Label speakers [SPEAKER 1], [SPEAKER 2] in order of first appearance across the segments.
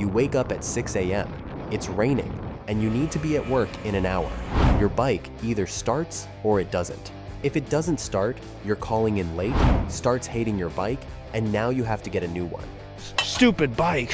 [SPEAKER 1] You wake up at 6 a.m., it's raining, and you need to be at work in an hour. Your bike either starts or it doesn't. If it doesn't start, you're calling in late, starts hating your bike, and now you have to get a new one.
[SPEAKER 2] Stupid bike.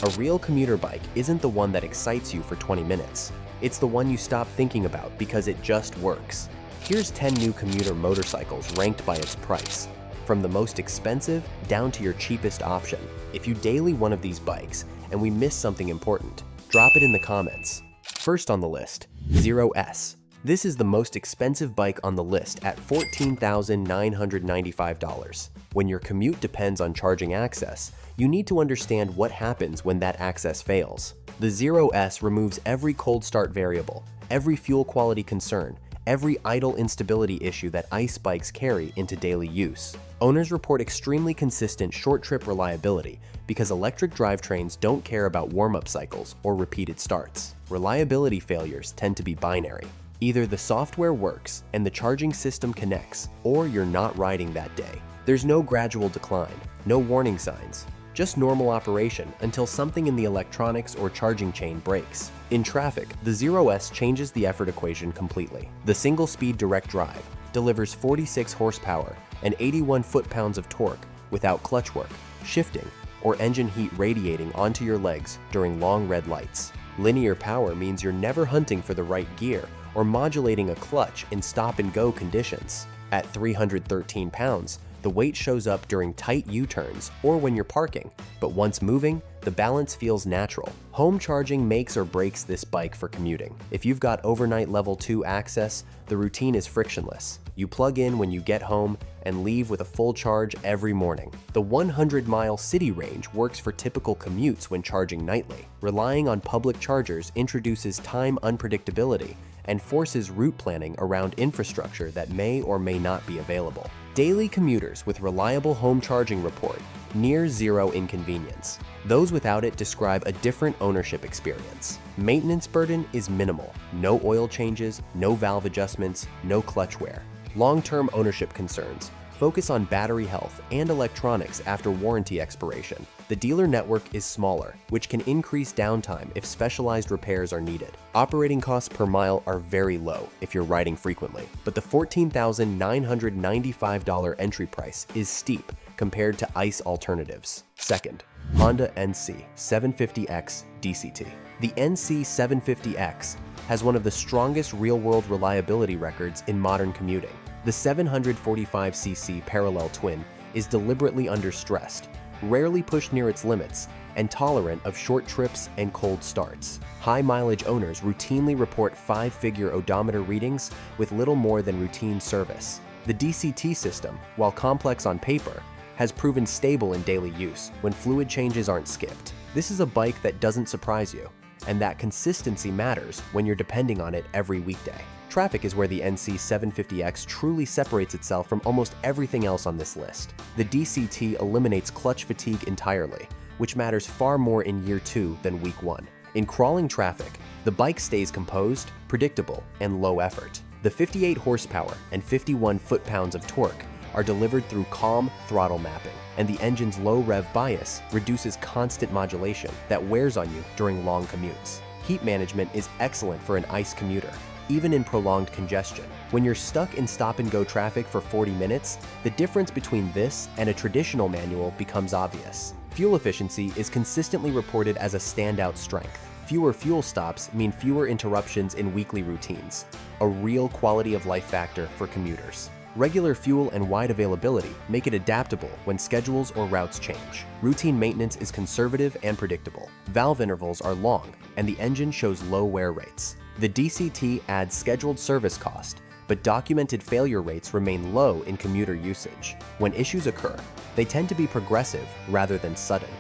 [SPEAKER 1] A real commuter bike isn't the one that excites you for 20 minutes. It's the one you stop thinking about because it just works. Here's 10 new commuter motorcycles ranked by its price, from the most expensive down to your cheapest option. If you daily one of these bikes and we miss something important, drop it in the comments. First on the list, Zero S. This is the most expensive bike on the list at $14,995. When your commute depends on charging access, you need to understand what happens when that access fails. The Zero S removes every cold start variable, every fuel quality concern, every idle instability issue that ICE bikes carry into daily use. Owners report extremely consistent short trip reliability because electric drivetrains don't care about warm-up cycles or repeated starts. Reliability failures tend to be binary. Either the software works and the charging system connects, or you're not riding that day. There's no gradual decline, no warning signs, just normal operation until something in the electronics or charging chain breaks. In traffic, the Zero S changes the effort equation completely. The single-speed direct drive delivers 46 horsepower and 81 foot-pounds of torque without clutch work, shifting, or engine heat radiating onto your legs during long red lights. Linear power means you're never hunting for the right gear or modulating a clutch in stop-and-go conditions. At 313 pounds, the weight shows up during tight U-turns or when you're parking, but once moving, the balance feels natural. Home charging makes or breaks this bike for commuting. If you've got overnight level 2 access, the routine is frictionless. You plug in when you get home and leave with a full charge every morning. The 100-mile city range works for typical commutes when charging nightly. Relying on public chargers introduces time unpredictability and forces route planning around infrastructure that may or may not be available. Daily commuters with reliable home charging report near zero inconvenience. Those without it describe a different ownership experience. Maintenance burden is minimal. No oil changes, no valve adjustments, no clutch wear. Long-term ownership concerns focus on battery health and electronics after warranty expiration. The dealer network is smaller, which can increase downtime if specialized repairs are needed. Operating costs per mile are very low if you're riding frequently, but the $14,995 entry price is steep compared to ICE alternatives. Second, Honda NC750X DCT. The NC750X has one of the strongest real-world reliability records in modern commuting. The 745cc parallel twin is deliberately understressed, rarely pushed near its limits, and tolerant of short trips and cold starts. High-mileage owners routinely report 5-figure odometer readings with little more than routine service. The DCT system, while complex on paper, has proven stable in daily use when fluid changes aren't skipped. This is a bike that doesn't surprise you, and that consistency matters when you're depending on it every weekday. Traffic is where the NC750X truly separates itself from almost everything else on this list. The DCT eliminates clutch fatigue entirely, which matters far more in year 2 than week 1. In crawling traffic, the bike stays composed, predictable, and low effort. The 58 horsepower and 51 foot-pounds of torque are delivered through calm throttle mapping, and the engine's low rev bias reduces constant modulation that wears on you during long commutes. Heat management is excellent for an ICE commuter, even in prolonged congestion. When you're stuck in stop-and-go traffic for 40 minutes, the difference between this and a traditional manual becomes obvious. Fuel efficiency is consistently reported as a standout strength. Fewer fuel stops mean fewer interruptions in weekly routines, a real quality of life factor for commuters. Regular fuel and wide availability make it adaptable when schedules or routes change. Routine maintenance is conservative and predictable. Valve intervals are long, and the engine shows low wear rates. The DCT adds scheduled service cost, but documented failure rates remain low in commuter usage. When issues occur, they tend to be progressive rather than sudden,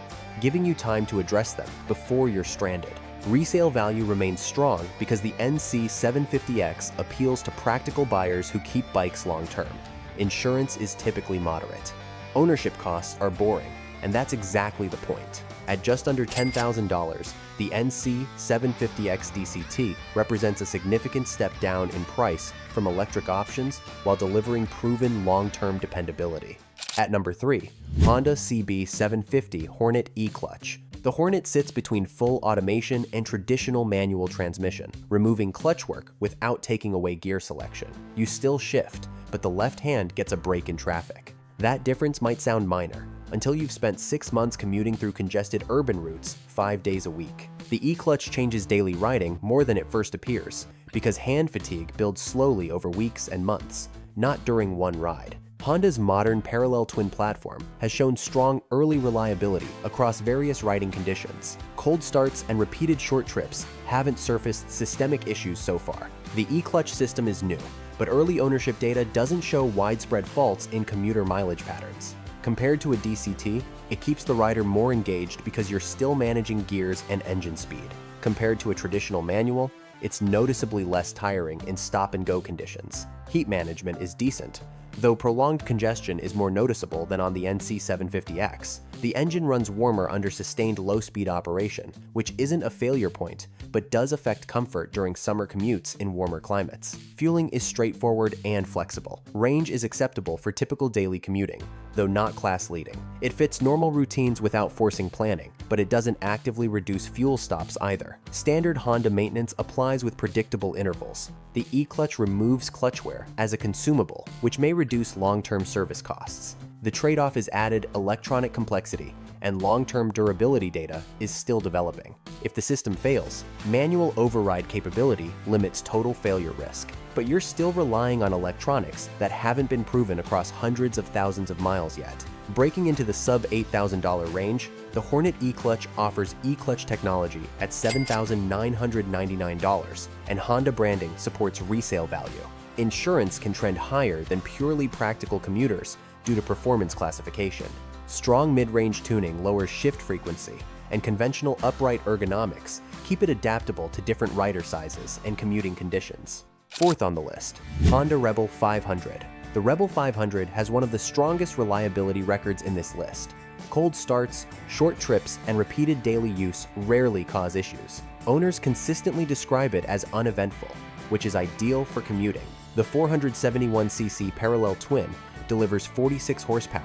[SPEAKER 1] giving you time to address them before you're stranded. Resale value remains strong because the NC750X appeals to practical buyers who keep bikes long-term. Insurance is typically moderate. Ownership costs are boring, and that's exactly the point. At just under $10,000, the NC750X DCT represents a significant step down in price from electric options while delivering proven long-term dependability. At number 3, Honda CB750 Hornet E-Clutch. The Hornet sits between full automation and traditional manual transmission, removing clutch work without taking away gear selection. You still shift, but the left hand gets a break in traffic. That difference might sound minor, until you've spent 6 months commuting through congested urban routes 5 days a week. The e-clutch changes daily riding more than it first appears, because hand fatigue builds slowly over weeks and months, not during one ride. Honda's modern parallel twin platform has shown strong early reliability across various riding conditions. Cold starts and repeated short trips haven't surfaced systemic issues so far. The e-clutch system is new, but early ownership data doesn't show widespread faults in commuter mileage patterns. Compared to a DCT, it keeps the rider more engaged because you're still managing gears and engine speed. Compared to a traditional manual, it's noticeably less tiring in stop-and-go conditions. Heat management is decent, though prolonged congestion is more noticeable than on the NC750X. The engine runs warmer under sustained low-speed operation, which isn't a failure point, but does affect comfort during summer commutes in warmer climates. Fueling is straightforward and flexible. Range is acceptable for typical daily commuting, though not class-leading. It fits normal routines without forcing planning, but it doesn't actively reduce fuel stops either. Standard Honda maintenance applies with predictable intervals. The e-clutch removes clutch wear as a consumable, which may reduce long-term service costs. The trade-off is added electronic complexity, and long-term durability data is still developing. If the system fails, manual override capability limits total failure risk. But you're still relying on electronics that haven't been proven across hundreds of thousands of miles yet. Breaking into the sub-$8,000 range, the Hornet e-clutch offers e-clutch technology at $7,999, and Honda branding supports resale value. Insurance can trend higher than purely practical commuters due to performance classification. Strong mid-range tuning lowers shift frequency, and conventional upright ergonomics keep it adaptable to different rider sizes and commuting conditions. Fourth on the list, Honda Rebel 500. The Rebel 500 has one of the strongest reliability records in this list. Cold starts, short trips, and repeated daily use rarely cause issues. Owners consistently describe it as uneventful, which is ideal for commuting. The 471cc parallel twin delivers 46 horsepower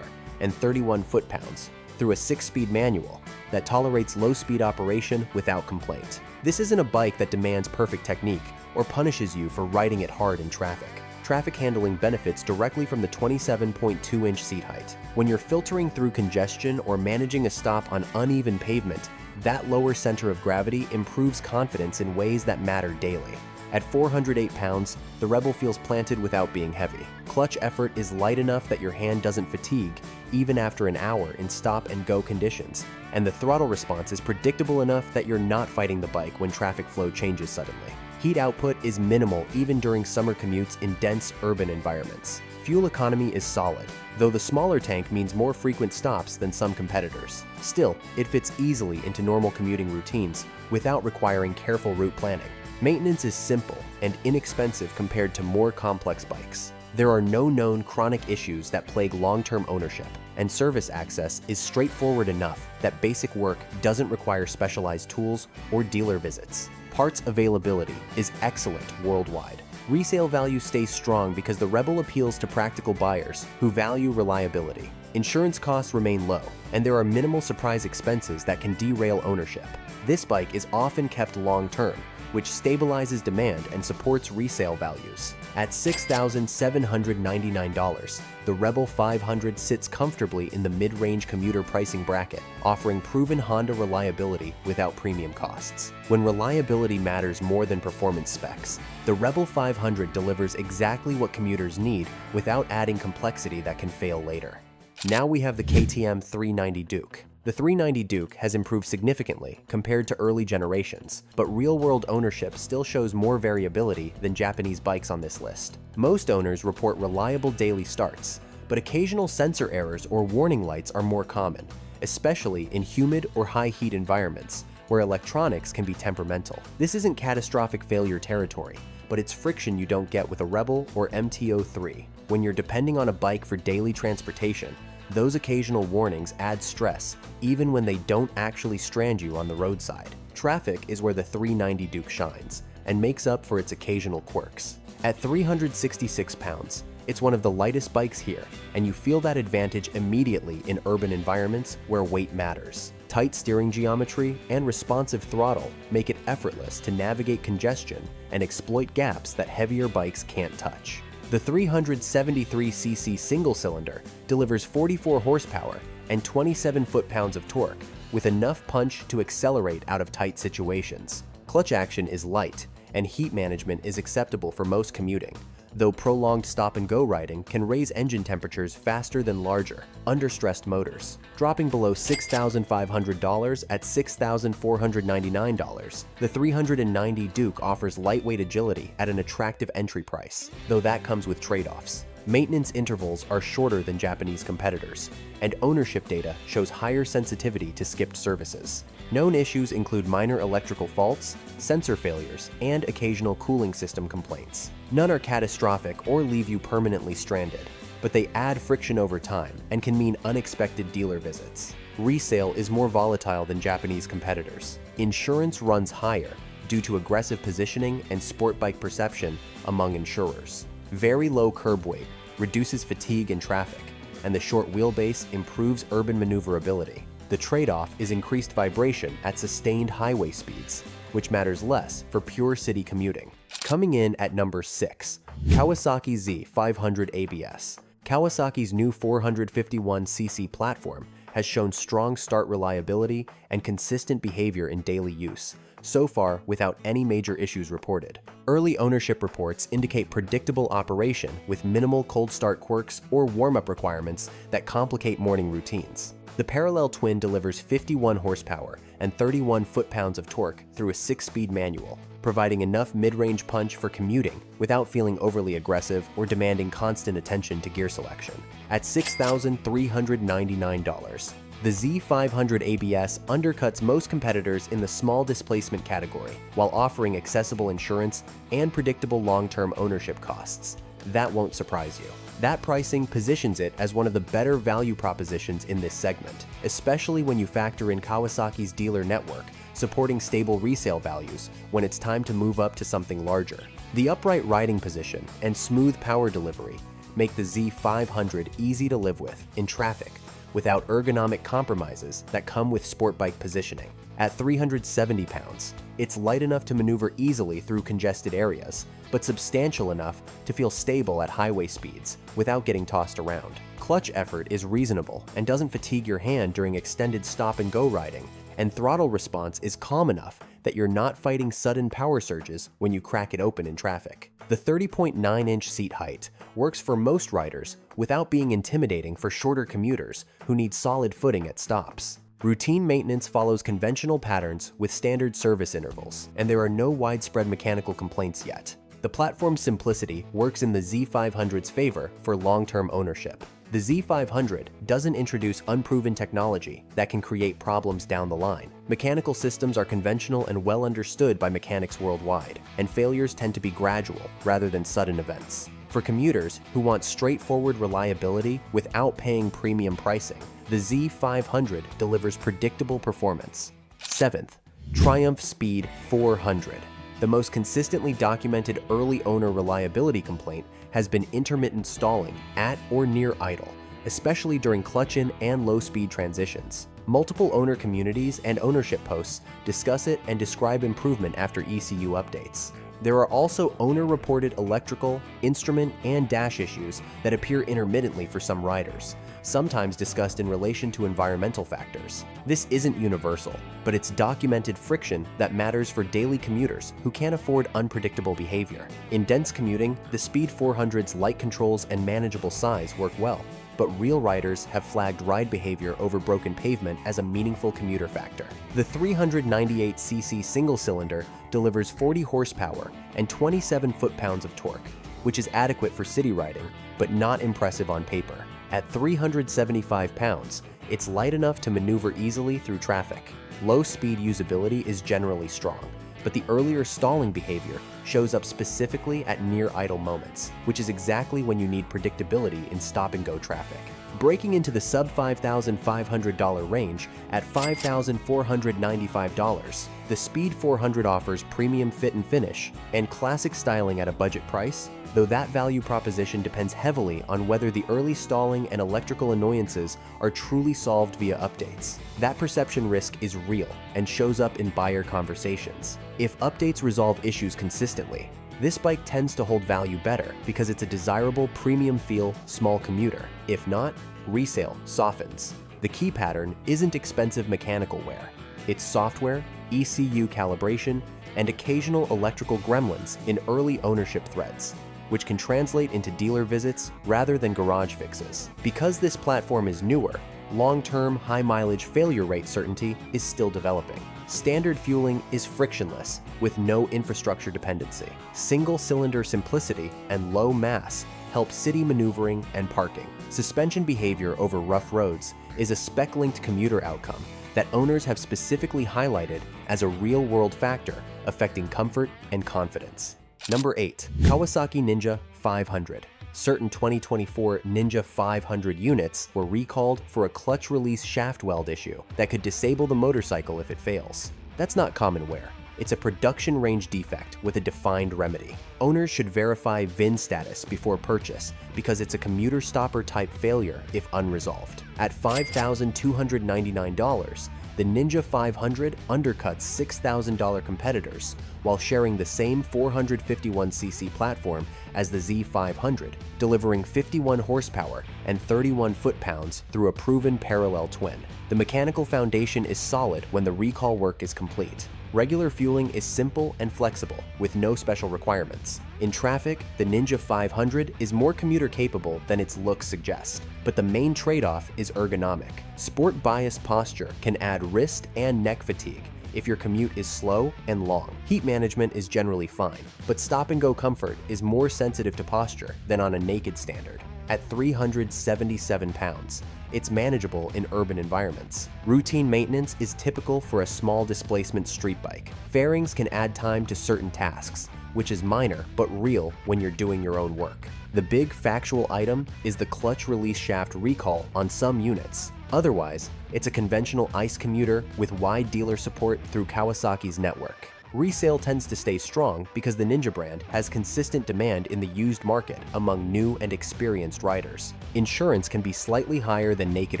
[SPEAKER 1] and 31 foot-pounds through a 6-speed manual that tolerates low-speed operation without complaint. This isn't a bike that demands perfect technique or punishes you for riding it hard in traffic. Traffic handling benefits directly from the 27.2-inch seat height. When you're filtering through congestion or managing a stop on uneven pavement, that lower center of gravity improves confidence in ways that matter daily. At 408 pounds, the Rebel feels planted without being heavy. Clutch effort is light enough that your hand doesn't fatigue, even after an hour in stop-and-go conditions, and the throttle response is predictable enough that you're not fighting the bike when traffic flow changes suddenly. Heat output is minimal even during summer commutes in dense urban environments. Fuel economy is solid, though the smaller tank means more frequent stops than some competitors. Still, it fits easily into normal commuting routines without requiring careful route planning. Maintenance is simple and inexpensive compared to more complex bikes. There are no known chronic issues that plague long-term ownership, and service access is straightforward enough that basic work doesn't require specialized tools or dealer visits. Parts availability is excellent worldwide. Resale value stays strong because the Rebel appeals to practical buyers who value reliability. Insurance costs remain low, and there are minimal surprise expenses that can derail ownership. This bike is often kept long-term, which stabilizes demand and supports resale values. At $6,799, the Rebel 500 sits comfortably in the mid-range commuter pricing bracket, offering proven Honda reliability without premium costs. When reliability matters more than performance specs, the Rebel 500 delivers exactly what commuters need without adding complexity that can fail later. Now we have the KTM 390 Duke. The 390 Duke has improved significantly compared to early generations, but real-world ownership still shows more variability than Japanese bikes on this list. Most owners report reliable daily starts, but occasional sensor errors or warning lights are more common, especially in humid or high-heat environments, where electronics can be temperamental. This isn't catastrophic failure territory, but it's friction you don't get with a Rebel or MT-03. When you're depending on a bike for daily transportation, those occasional warnings add stress, even when they don't actually strand you on the roadside. Traffic is where the 390 Duke shines, and makes up for its occasional quirks. At 366 pounds, It's one of the lightest bikes here, and you feel that advantage immediately in urban environments where weight matters. Tight steering geometry and responsive throttle make it effortless to navigate congestion and exploit gaps that heavier bikes can't touch. The 373cc single-cylinder delivers 44 horsepower and 27 foot-pounds of torque, with enough punch to accelerate out of tight situations. Clutch action is light, and heat management is acceptable for most commuting, though prolonged stop-and-go riding can raise engine temperatures faster than larger, under-stressed motors, dropping below $6,500 at $6,499. The 390 Duke offers lightweight agility at an attractive entry price, though that comes with trade-offs. Maintenance intervals are shorter than Japanese competitors, and ownership data shows higher sensitivity to skipped services. Known issues include minor electrical faults, sensor failures, and occasional cooling system complaints. None are catastrophic or leave you permanently stranded, but they add friction over time and can mean unexpected dealer visits. Resale is more volatile than Japanese competitors. Insurance runs higher due to aggressive positioning and sport bike perception among insurers. Very low curb weight reduces fatigue in traffic, and the short wheelbase improves urban maneuverability. The trade-off is increased vibration at sustained highway speeds, which matters less for pure city commuting. Coming in at number 6, Kawasaki Z500 ABS. Kawasaki's new 451cc platform has shown strong start reliability and consistent behavior in daily use, so far without any major issues reported. Early ownership reports indicate predictable operation with minimal cold start quirks or warm-up requirements that complicate morning routines. The parallel twin delivers 51 horsepower and 31 foot-pounds of torque through a 6-speed manual, providing enough mid-range punch for commuting without feeling overly aggressive or demanding constant attention to gear selection. At $6,399, the Z500 ABS undercuts most competitors in the small displacement category while offering accessible insurance and predictable long-term ownership costs. That won't surprise you. That pricing positions it as one of the better value propositions in this segment, especially when you factor in Kawasaki's dealer network, supporting stable resale values when it's time to move up to something larger. The upright riding position and smooth power delivery make the Z500 easy to live with in traffic without ergonomic compromises that come with sport bike positioning. At 370 pounds, it's light enough to maneuver easily through congested areas, but substantial enough to feel stable at highway speeds without getting tossed around. Clutch effort is reasonable and doesn't fatigue your hand during extended stop-and-go riding, and throttle response is calm enough that you're not fighting sudden power surges when you crack it open in traffic. The 30.9-inch seat height works for most riders without being intimidating for shorter commuters who need solid footing at stops. Routine maintenance follows conventional patterns with standard service intervals, and there are no widespread mechanical complaints yet. The platform's simplicity works in the Z500's favor for long-term ownership. The Z500 doesn't introduce unproven technology that can create problems down the line. Mechanical systems are conventional and well understood by mechanics worldwide, and failures tend to be gradual rather than sudden events. For commuters who want straightforward reliability without paying premium pricing, the Z500 delivers predictable performance. 7th, Triumph Speed 400. The most consistently documented early owner reliability complaint has been intermittent stalling at or near idle, especially during clutch-in and low-speed transitions. Multiple owner communities and ownership posts discuss it and describe improvement after ECU updates. There are also owner-reported electrical, instrument, and dash issues that appear intermittently for some riders, sometimes discussed in relation to environmental factors. This isn't universal, but it's documented friction that matters for daily commuters who can't afford unpredictable behavior. In dense commuting, the Speed 400's light controls and manageable size work well, but real riders have flagged ride behavior over broken pavement as a meaningful commuter factor. The 398cc single-cylinder delivers 40 horsepower and 27 foot-pounds of torque, which is adequate for city riding, but not impressive on paper. At 375 pounds, it's light enough to maneuver easily through traffic. Low-speed usability is generally strong, but the earlier stalling behavior shows up specifically at near-idle moments, which is exactly when you need predictability in stop-and-go traffic. breaking into the sub $5,500 range at $5,495. The Speed 400 offers premium fit and finish and classic styling at a budget price, though that value proposition depends heavily on whether the early stalling and electrical annoyances are truly solved via updates. That perception risk is real and shows up in buyer conversations. If updates resolve issues consistently, this bike tends to hold value better because it's a desirable premium feel small commuter. If not, resale softens. The key pattern isn't expensive mechanical wear. It's software, ECU calibration, and occasional electrical gremlins in early ownership threads, which can translate into dealer visits rather than garage fixes. Because this platform is newer, long-term high-mileage failure rate certainty is still developing. Standard fueling is frictionless with no infrastructure dependency. Single-cylinder simplicity and low mass help city maneuvering and parking. Suspension behavior over rough roads is a spec-linked commuter outcome that owners have specifically highlighted as a real-world factor affecting comfort and confidence. Number 8. Kawasaki Ninja 500. Certain 2024 Ninja 500 units were recalled for a clutch release shaft weld issue that could disable the motorcycle if it fails. That's not common wear. It's a production range defect with a defined remedy. Owners should verify VIN status before purchase because it's a commuter stopper type failure if unresolved. At $5,299, the Ninja 500 undercuts $6,000 competitors while sharing the same 451cc platform as the Z500, delivering 51 horsepower and 31 foot-pounds through a proven parallel twin. The mechanical foundation is solid when the recall work is complete. Regular fueling is simple and flexible, with no special requirements. In traffic, the Ninja 500 is more commuter capable than its looks suggest, but the main trade-off is ergonomic. Sport-biased posture can add wrist and neck fatigue if your commute is slow and long. Heat management is generally fine, but stop-and-go comfort is more sensitive to posture than on a naked standard. At 377 pounds, it's manageable in urban environments. Routine maintenance is typical for a small displacement street bike. Fairings can add time to certain tasks, which is minor but real when you're doing your own work. The big factual item is the clutch release shaft recall on some units. Otherwise, it's a conventional ICE commuter with wide dealer support through Kawasaki's network. Resale tends to stay strong because the Ninja brand has consistent demand in the used market among new and experienced riders. Insurance can be slightly higher than naked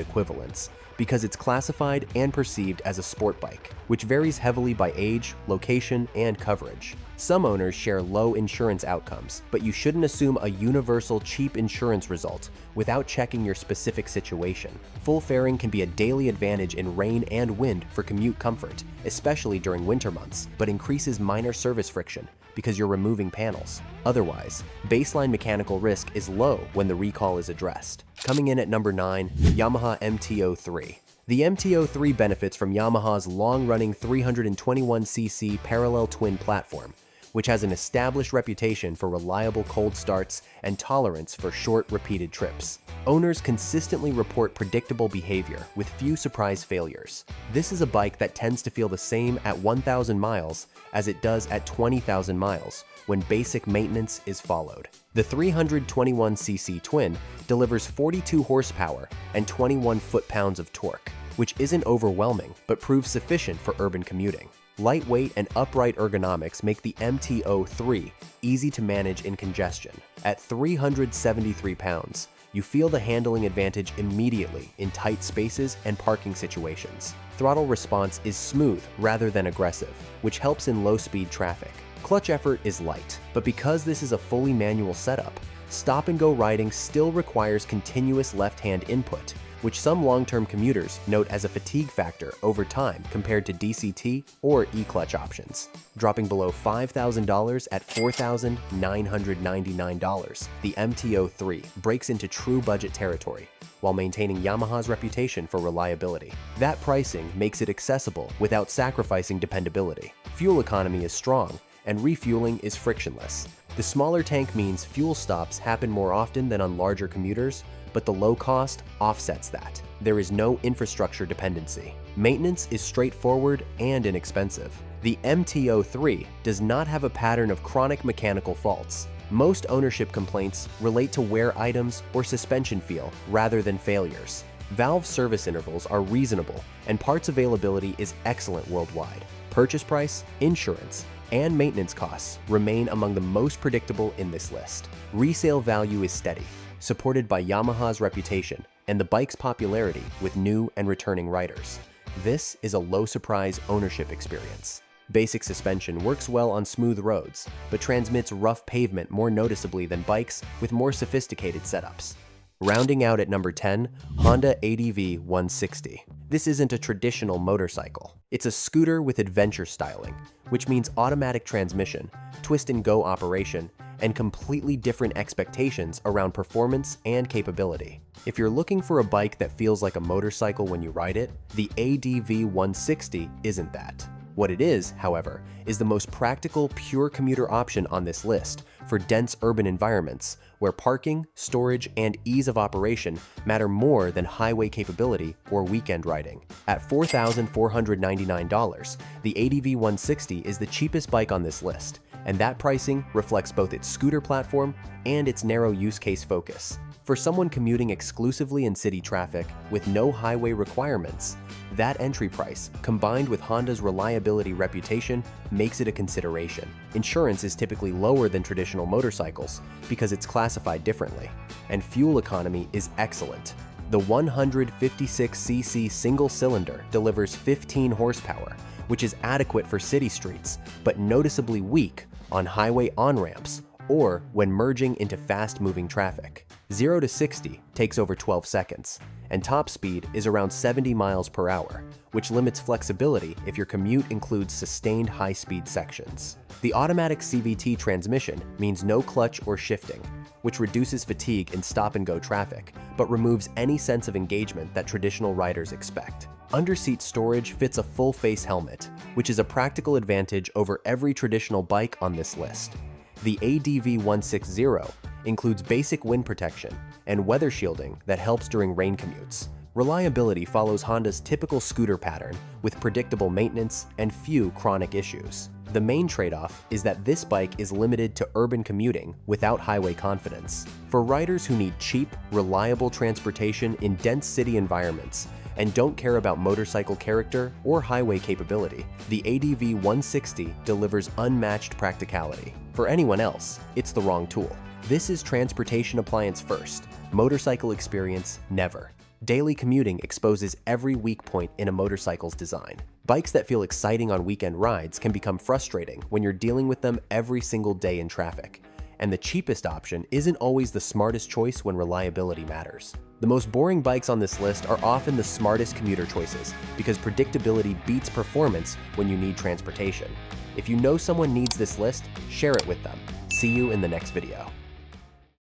[SPEAKER 1] equivalents because it's classified and perceived as a sport bike, which varies heavily by age, location, and coverage. Some owners share low insurance outcomes, but you shouldn't assume a universal cheap insurance result without checking your specific situation. Full fairing can be a daily advantage in rain and wind for commute comfort, especially during winter months, but increases minor service friction because you're removing panels. Otherwise, baseline mechanical risk is low when the recall is addressed. Coming in at number 9, Yamaha MT-03. The MT-03 benefits from Yamaha's long-running 321cc parallel twin platform, which has an established reputation for reliable cold starts and tolerance for short, repeated trips. Owners consistently report predictable behavior with few surprise failures. This is a bike that tends to feel the same at 1,000 miles as it does at 20,000 miles when basic maintenance is followed. The 321cc twin delivers 42 horsepower and 21 foot-pounds of torque, which isn't overwhelming but proves sufficient for urban commuting. Lightweight and upright ergonomics make the MT-03 easy to manage in congestion. At 373 pounds, you feel the handling advantage immediately in tight spaces and parking situations. Throttle response is smooth rather than aggressive, which helps in low-speed traffic. Clutch effort is light, but because this is a fully manual setup, stop-and-go riding still requires continuous left-hand input, which some long-term commuters note as a fatigue factor over time compared to DCT or e-clutch options. Dropping below $5,000 at $4,999, the MT-03 breaks into true budget territory while maintaining Yamaha's reputation for reliability. That pricing makes it accessible without sacrificing dependability. Fuel economy is strong, and refueling is frictionless. The smaller tank means fuel stops happen more often than on larger commuters, but the low cost offsets that. There is no infrastructure dependency. Maintenance is straightforward and inexpensive. The MT-03 does not have a pattern of chronic mechanical faults, Most ownership complaints relate to wear items or suspension feel rather than failures. Valve service intervals are reasonable, and parts availability is excellent worldwide. Purchase price, insurance, and maintenance costs remain among the most predictable in this list. Resale value is steady, supported by Yamaha's reputation and the bike's popularity with new and returning riders. This is a low-surprise ownership experience. Basic suspension works well on smooth roads, but transmits rough pavement more noticeably than bikes with more sophisticated setups. Rounding out at number 10, Honda ADV160. This isn't a traditional motorcycle. It's a scooter with adventure styling, which means automatic transmission, twist-and-go operation, and completely different expectations around performance and capability. If you're looking for a bike that feels like a motorcycle when you ride it, the ADV160 isn't that. What it is, however, is the most practical, pure commuter option on this list for dense urban environments where parking, storage, and ease of operation matter more than highway capability or weekend riding. At $4,499, the ADV160 is the cheapest bike on this list, and that pricing reflects both its scooter platform and its narrow use case focus. For someone commuting exclusively in city traffic with no highway requirements, that entry price, combined with Honda's reliability reputation, makes it a consideration. Insurance is typically lower than traditional motorcycles because it's classified differently, and fuel economy is excellent. The 156cc single cylinder delivers 15 horsepower, which is adequate for city streets, but noticeably weak on highway on-ramps or when merging into fast-moving traffic. 0 to 60 takes over 12 seconds, and top speed is around 70 miles per hour, which limits flexibility if your commute includes sustained high-speed sections. The automatic CVT transmission means no clutch or shifting, which reduces fatigue in stop-and-go traffic, but removes any sense of engagement that traditional riders expect. Underseat storage fits a full-face helmet, which is a practical advantage over every traditional bike on this list. The ADV160 includes basic wind protection and weather shielding that helps during rain commutes. Reliability follows Honda's typical scooter pattern with predictable maintenance and few chronic issues. The main trade-off is that this bike is limited to urban commuting without highway confidence. For riders who need cheap, reliable transportation in dense city environments and don't care about motorcycle character or highway capability, the ADV160 delivers unmatched practicality. For anyone else, it's the wrong tool. This is transportation appliance first, motorcycle experience never. Daily commuting exposes every weak point in a motorcycle's design. Bikes that feel exciting on weekend rides can become frustrating when you're dealing with them every single day in traffic. And the cheapest option isn't always the smartest choice when reliability matters. The most boring bikes on this list are often the smartest commuter choices because predictability beats performance when you need transportation. If you know someone needs this list, share it with them. See you in the next video.